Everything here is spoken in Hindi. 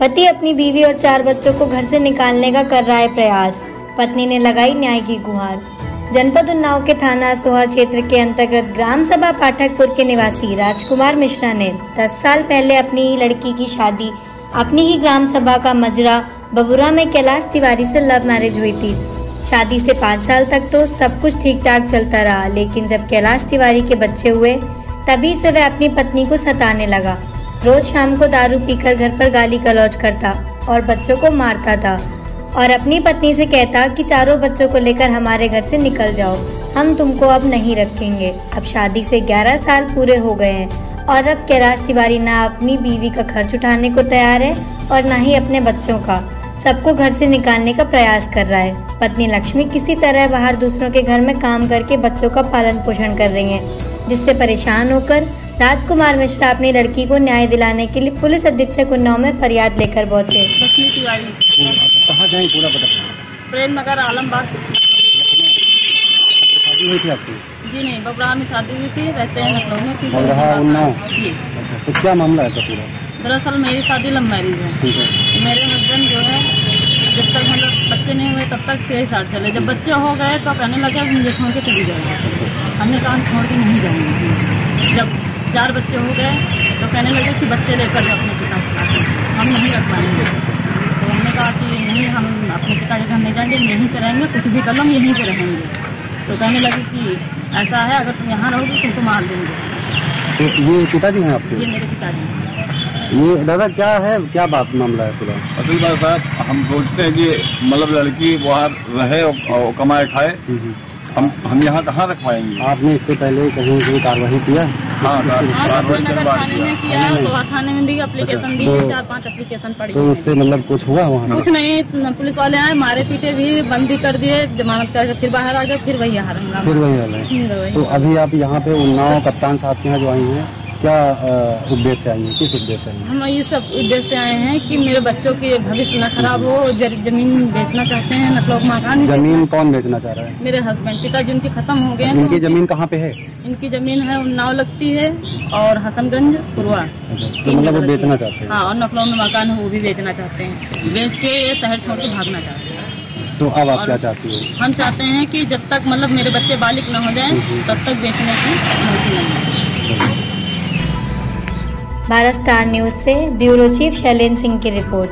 पति अपनी बीवी और 4 बच्चों को घर से निकालने का कर रहा है प्रयास। पत्नी ने लगाई न्याय की गुहार। जनपद उन्नाव के थाना सोहा क्षेत्र के अंतर्गत ग्राम सभा पाठकपुर के निवासी राजकुमार मिश्रा ने 10 साल पहले अपनी लड़की की शादी अपनी ही ग्राम सभा का मजरा बबुरा में कैलाश तिवारी से लव मैरिज हुई थी। शादी से 5 साल तक तो सब कुछ ठीक ठाक चलता रहा, लेकिन जब कैलाश तिवारी के बच्चे हुए तभी से वह अपनी पत्नी को सताने लगा। रोज शाम को दारू पीकर घर पर गाली गलौज करता और बच्चों को मारता था और अपनी पत्नी से कहता कि चारों बच्चों को लेकर हमारे घर से निकल जाओ, हम तुमको अब नहीं रखेंगे। अब शादी से 11 साल पूरे हो गए हैं और अब कैलाश तिवारी ना अपनी बीवी का खर्च उठाने को तैयार है और ना ही अपने बच्चों का। सबको घर से निकालने का प्रयास कर रहा है। पत्नी लक्ष्मी किसी तरह बाहर दूसरों के घर में काम करके बच्चों का पालन पोषण कर रही है, जिससे परेशान होकर राजकुमार मिश्रा अपनी लड़की को न्याय दिलाने के लिए पुलिस अधीक्षक उन्नाव में फरियाद लेकर पहुंचे। लक्ष्मी तिवारी कहाँ जाए पूरा पता? प्रेम नगर आलमबाग। शादी हुई थी आपकी? जी नहीं, बबरा में शादी हुई थी, रहते हैं लखनऊ में। बबरा उन्नाव? जी। तो क्या मामला है पूरा? दरअसल मेरी शादी लव मैरिज है। ठीक है। मेरे हस्बैंड जो है जब तक मतलब बच्चे नहीं हुए तब तक सही साथ चले। जब बच्चे हो गए तो कहने लगे मुझे छोड़ के चली जाएगी। हमने कहा छोड़ के नहीं जाएंगे। जब 4 बच्चे हो गए तो कहने लगे कि बच्चे लेकर जाओ अपने पिता के पास, हम नहीं रख पाएंगे। तो हमने कहा कि नहीं, हम अपने पिता के घर नहीं जाएंगे, यहीं पे रहेंगे, कुछ भी कर लो हम यहीं पे रहेंगे। तो कहने लगे कि ऐसा है, अगर तुम यहाँ रहोगे तो तुमको मार देंगे। तो ये पिताजी हैं आपके? ये मेरे पिताजी हैं। ये दादा क्या है, क्या बात मामला है पूरा? असल बात साहब, हम सोचते हैं कि मतलब लड़की वहाँ रहे और कमाए खाए, हम यहाँ कहाँ रख पाएंगे। आपने इससे पहले कहीं कोई कार्रवाई किया? हाँ, नगर थाने में किया, सोहा थाने में भी एप्लीकेशन दी, 4-5 एप्लीकेशन पड़ी। तो उससे मतलब कुछ हुआ वहाँ? कुछ नहीं, पुलिस वाले आए, मारे पीटे भी, बंदी कर दिए, जमानत करके फिर बाहर आ गए, फिर वही यहाँ रहेंगे। फिर वही वाला है। तो अभी आप यहाँ पे उन्नाव कप्तान साहब के यहाँ जो आई हैं, क्या उद्देश्य आई है, किस उद्देश्य आई? हम ये सब उद्देश्य आए हैं कि मेरे बच्चों के भविष्य न खराब हो। जमीन बेचना चाहते हैं, मतलब मकान। जमीन कौन बेचना चाह रहा है? मेरे हस्बैंड, पिताजी उनके खत्म हो गए हैं। इनकी जमीन कहाँ पे है? इनकी जमीन है उन्नाव लगती है और हसनगंज पुरवा। तो मतलब वो बेचना चाहते हैं? हाँ, और लखनऊ में मकान है वो भी बेचना चाहते हैं। बेच के ये शहर छोड़ के भागना चाहते हैं। तो अब आप क्या चाहती हो? हम चाहते हैं कि जब तक मतलब मेरे बच्चे बालिग न हो जाए तब तक बेचने की अनुमति नहीं है। भारत स्टार न्यूज से ब्यूरो चीफ शैलेंद्र सिंह की रिपोर्ट।